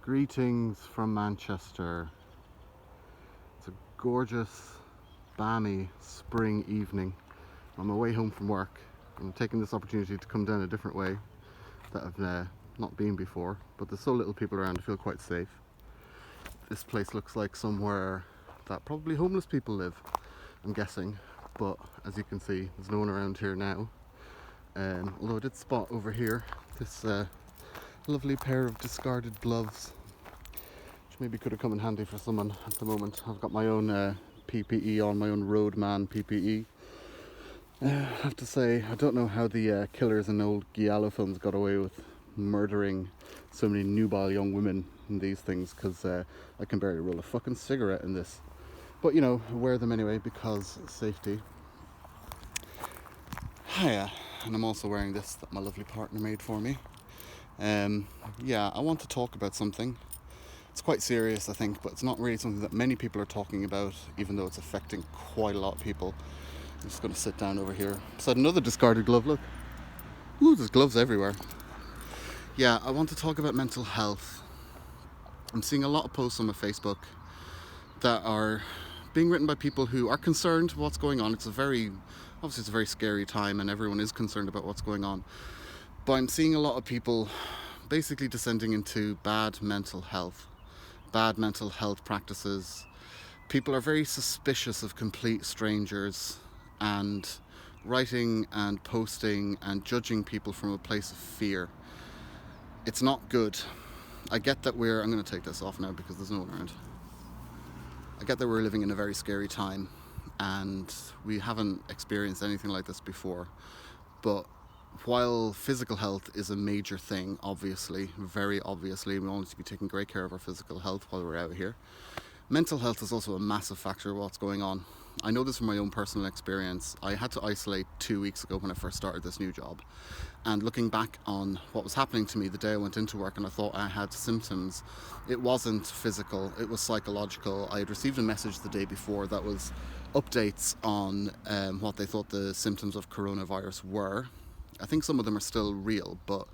Greetings from Manchester. It's a gorgeous, balmy spring evening. On my way home from work. I'm taking this opportunity to come down a different way that I've not been before, but there's so little people around, I feel quite safe. This place looks like somewhere that probably homeless people live, I'm guessing, but as you can see, there's no one around here now. Although I did spot over here this lovely pair of discarded gloves, which maybe could have come in handy for someone at the moment. I've got my own PPE on, my own roadman PPE. I have to say, I don't know how the killers in old Giallo films got away with murdering so many nubile young women in these things, because I can barely roll a fucking cigarette in this. But I wear them anyway because safety. Hiya, and I'm also wearing this that my lovely partner made for me. I want to talk about something. It's quite serious, I think, but it's not really something that many people are talking about, even though it's affecting quite a lot of people. I'm just going to sit down over here beside another discarded glove. Look. Ooh, there's gloves everywhere. Yeah, I want to talk about mental health. I'm seeing a lot of posts on my Facebook that are being written by people who are concerned with what's going on. It's a very scary time and everyone is concerned about what's going on. But I'm seeing a lot of people basically descending into bad mental health practices. People are very suspicious of complete strangers and writing and posting and judging people from a place of fear. It's not good. I get that I'm going to take this off now because there's no one around. I get that we're living in a very scary time and we haven't experienced anything like this before. But while physical health is a major thing, obviously, very obviously, we all need to be taking great care of our physical health while we're out here. Mental health is also a massive factor of what's going on. I know this from my own personal experience. I had to isolate 2 weeks ago when I first started this new job. And looking back on what was happening to me the day I went into work and I thought I had symptoms, it wasn't physical, it was psychological. I had received a message the day before that was updates on what they thought the symptoms of coronavirus were. I think some of them are still real, but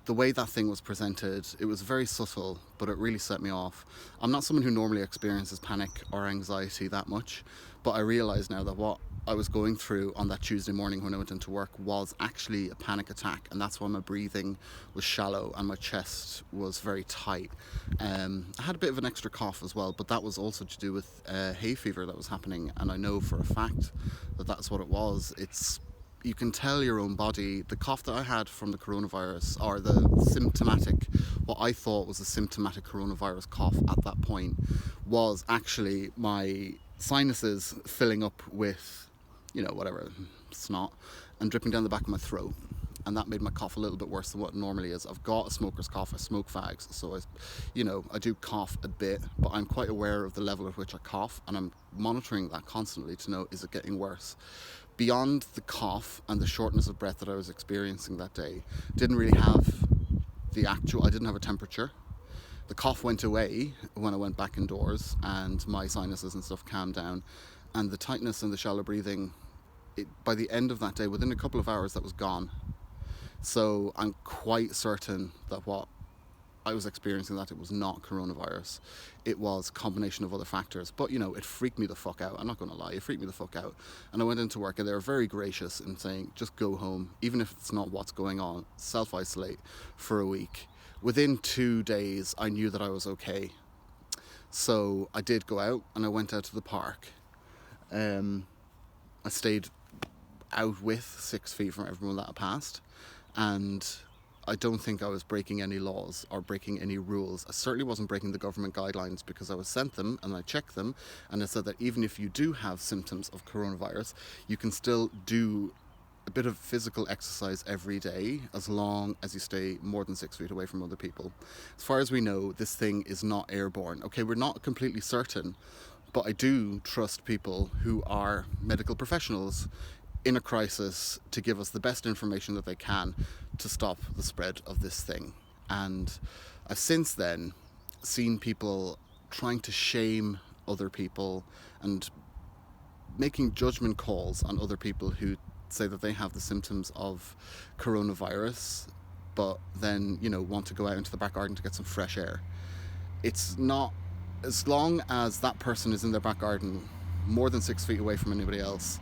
the way that thing was presented, it was very subtle, but it really set me off. I'm not someone who normally experiences panic or anxiety that much, but I realise now that what I was going through on that Tuesday morning when I went into work was actually a panic attack, and that's why my breathing was shallow and my chest was very tight. I had a bit of an extra cough as well, but that was also to do with hay fever that was happening, and I know for a fact that that's what it was. You can tell your own body. The cough that I had from the coronavirus, or what I thought was a symptomatic coronavirus cough at that point, was actually my sinuses filling up with, whatever, snot, and dripping down the back of my throat. And that made my cough a little bit worse than what it normally is. I've got a smoker's cough, I smoke fags, so I do cough a bit, but I'm quite aware of the level at which I cough, and I'm monitoring that constantly to know, is it getting worse? Beyond the cough and the shortness of breath that I was experiencing that day, I didn't have a temperature. The cough went away when I went back indoors and my sinuses and stuff calmed down, and the tightness and the shallow breathing, by the end of that day, within a couple of hours, that was gone. So I'm quite certain that what I was experiencing, that it was not coronavirus. It was a combination of other factors. But, it freaked me the fuck out. I'm not going to lie, it freaked me the fuck out. And I went into work and they were very gracious in saying, just go home, even if it's not what's going on, self-isolate for a week. Within 2 days, I knew that I was okay. So I did go out and I went out to the park. I stayed out with 6 feet from everyone that I passed. And I don't think I was breaking any laws or breaking any rules. I certainly wasn't breaking the government guidelines, because I was sent them and I checked them, and it said that even if you do have symptoms of coronavirus, you can still do a bit of physical exercise every day as long as you stay more than 6 feet away from other people. As far as we know, this thing is not airborne. Okay, we're not completely certain, but I do trust people who are medical professionals in a crisis to give us the best information that they can to stop the spread of this thing. And I've since then seen people trying to shame other people and making judgment calls on other people who say that they have the symptoms of coronavirus, but then, want to go out into the back garden to get some fresh air. It's not, as long as that person is in their back garden more than 6 feet away from anybody else,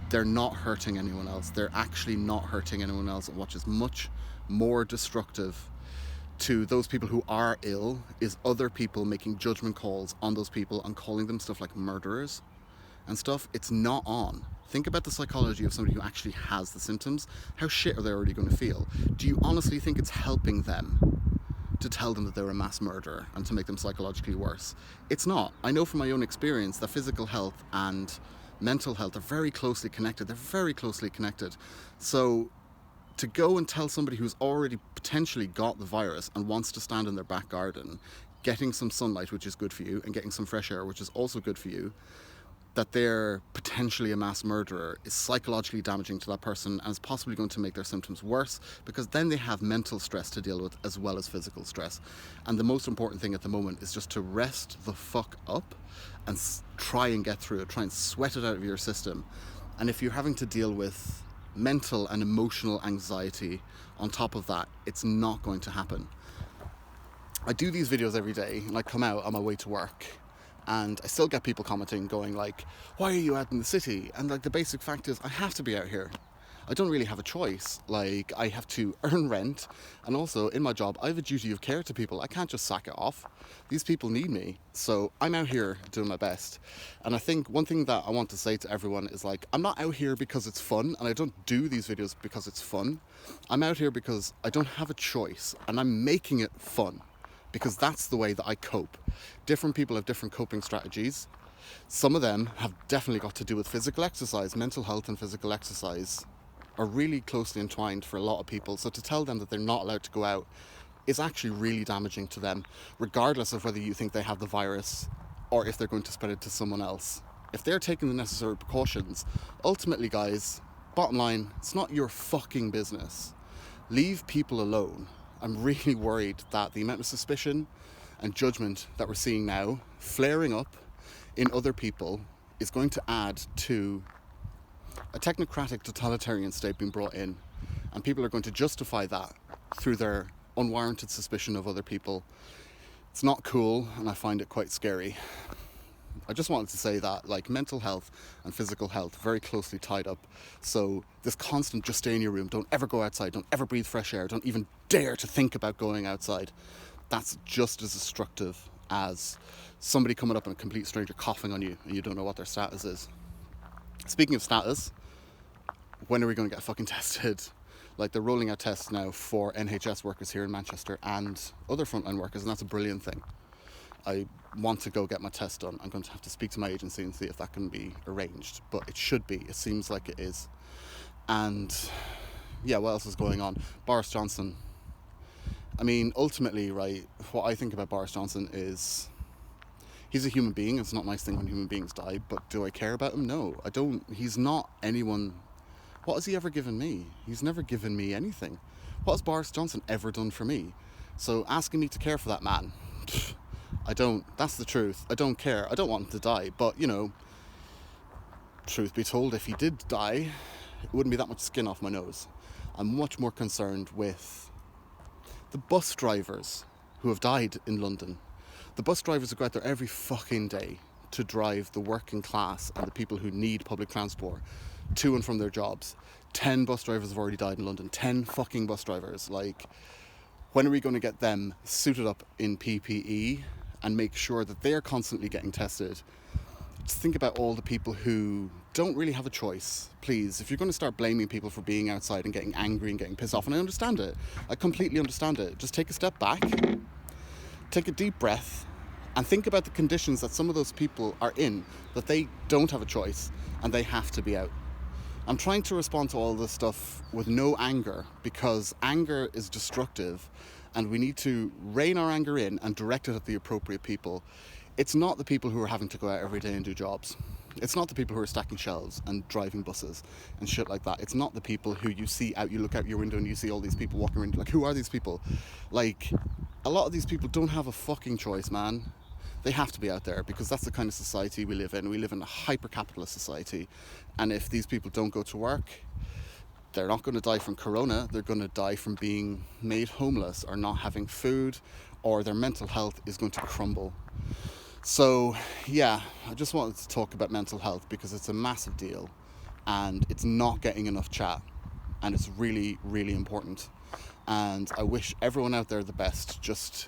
they're not hurting anyone else. They're actually not hurting anyone else, which is much more destructive to those people who are ill, is other people making judgment calls on those people and calling them stuff like murderers and stuff. It's not on. Think about the psychology of somebody who actually has the symptoms. How shit are they already going to feel? Do you honestly think it's helping them to tell them that they're a mass murderer and to make them psychologically worse? It's not. I know from my own experience that physical health and mental health are very closely connected. They're very closely connected. So to go and tell somebody who's already potentially got the virus and wants to stand in their back garden, getting some sunlight, which is good for you, and getting some fresh air, which is also good for you, that they're potentially a mass murderer is psychologically damaging to that person and is possibly going to make their symptoms worse, because then they have mental stress to deal with as well as physical stress. And the most important thing at the moment is just to rest the fuck up and try and get through it, try and sweat it out of your system. And if you're having to deal with mental and emotional anxiety on top of that, it's not going to happen. I do these videos every day and I come out on my way to work and I still get people commenting going like, why are you out in the city? And like the basic fact is I have to be out here. I don't really have a choice. Like, I have to earn rent, and also in my job I have a duty of care to people. I can't just sack it off. These people need me, so I'm out here doing my best. And I think one thing that I want to say to everyone is like, I'm not out here because it's fun, and I don't do these videos because it's fun. I'm out here because I don't have a choice, and I'm making it fun, because that's the way that I cope. Different people have different coping strategies. Some of them have definitely got to do with physical exercise. Mental health and physical exercise are really closely entwined for a lot of people. So to tell them that they're not allowed to go out is actually really damaging to them, regardless of whether you think they have the virus or if they're going to spread it to someone else. If they're taking the necessary precautions, ultimately, guys, bottom line, it's not your fucking business. Leave people alone. I'm really worried that the amount of suspicion and judgment that we're seeing now flaring up in other people is going to add to a technocratic totalitarian state being brought in, and people are going to justify that through their unwarranted suspicion of other people. It's not cool, and I find it quite scary. I just wanted to say that, like, mental health and physical health very closely tied up. So this constant just stay in your room, don't ever go outside, don't ever breathe fresh air, don't even dare to think about going outside, that's just as destructive as somebody coming up and a complete stranger coughing on you and you don't know what their status is. Speaking of status, when are we going to get fucking tested? Like, they're rolling out tests now for NHS workers here in Manchester and other frontline workers, and that's a brilliant thing. I want to go get my test done. I'm going to have to speak to my agency and see if that can be arranged, but it should be. It seems like it is. And yeah, what else is going on? Boris Johnson. I mean, ultimately, right, what I think about Boris Johnson is he's a human being. It's not a nice thing when human beings die, but do I care about him? No, I don't. He's not anyone. What has he ever given me? He's never given me anything. What has Boris Johnson ever done for me? So asking me to care for that man, I don't. That's the truth. I don't care. I don't want him to die. But, you know, truth be told, if he did die, it wouldn't be that much skin off my nose. I'm much more concerned with the bus drivers who have died in London. The bus drivers who go out there every fucking day to drive the working class and the people who need public transport to and from their jobs. 10 bus drivers have already died in London. 10 fucking bus drivers. Like, when are we going to get them suited up in PPE and make sure that they're constantly getting tested? Just think about all the people who don't really have a choice. Please, if you're going to start blaming people for being outside and getting angry and getting pissed off, and I understand it, I completely understand it, just take a step back, take a deep breath, and think about the conditions that some of those people are in, that they don't have a choice and they have to be out. I'm trying to respond to all this stuff with no anger, because anger is destructive and we need to rein our anger in and direct it at the appropriate people. It's not the people who are having to go out every day and do jobs. It's not the people who are stacking shelves and driving buses and shit like that. It's not the people who you see out, you look out your window and you see all these people walking around, like, who are these people? Like, a lot of these people don't have a fucking choice, man. They have to be out there because that's the kind of society we live in. We live in a hyper-capitalist society, and if these people don't go to work, they're not going to die from corona. They're going to die from being made homeless or not having food or their mental health is going to crumble. So yeah, I just wanted to talk about mental health because it's a massive deal and it's not getting enough chat, and it's really, really important. And I wish everyone out there the best. Just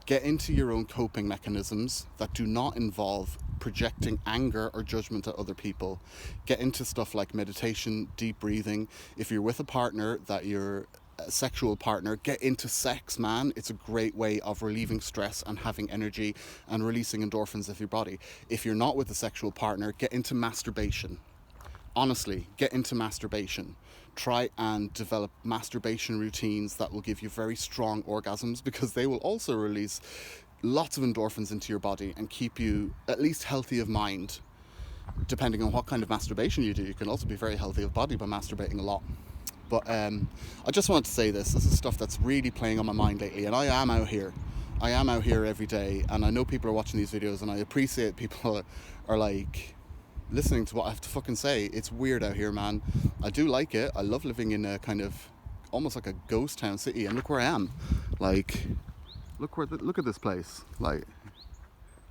get into your own coping mechanisms that do not involve projecting anger or judgment at other people. Get into stuff like meditation, deep breathing. If you're with a partner that you're a sexual partner, get into sex, man. It's a great way of relieving stress and having energy and releasing endorphins of your body. If you're not with a sexual partner, get into masturbation. Honestly, get into masturbation. Try and develop masturbation routines that will give you very strong orgasms, because they will also release lots of endorphins into your body and keep you at least healthy of mind. Depending on what kind of masturbation you do, you can also be very healthy of body by masturbating a lot. But I just wanted to say this. This is stuff that's really playing on my mind lately, and I am out here. I am out here every day, and I know people are watching these videos, and I appreciate people are like listening to what I have to fucking say. It's weird out here, man. I do like it. I love living in a kind of almost like a ghost town city, and look where I am. Like, look at this place. Like,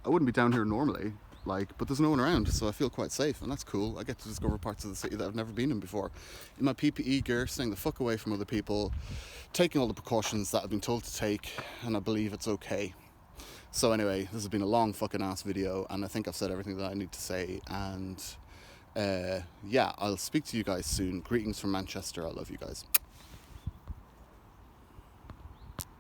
I wouldn't be down here normally. Like, but there's no one around, so I feel quite safe, and that's cool. I get to discover parts of the city that I've never been in before. In my PPE gear, staying the fuck away from other people, taking all the precautions that I've been told to take, and I believe it's okay. So anyway, this has been a long fucking ass video, and I think I've said everything that I need to say, and yeah, I'll speak to you guys soon. Greetings from Manchester. I love you guys.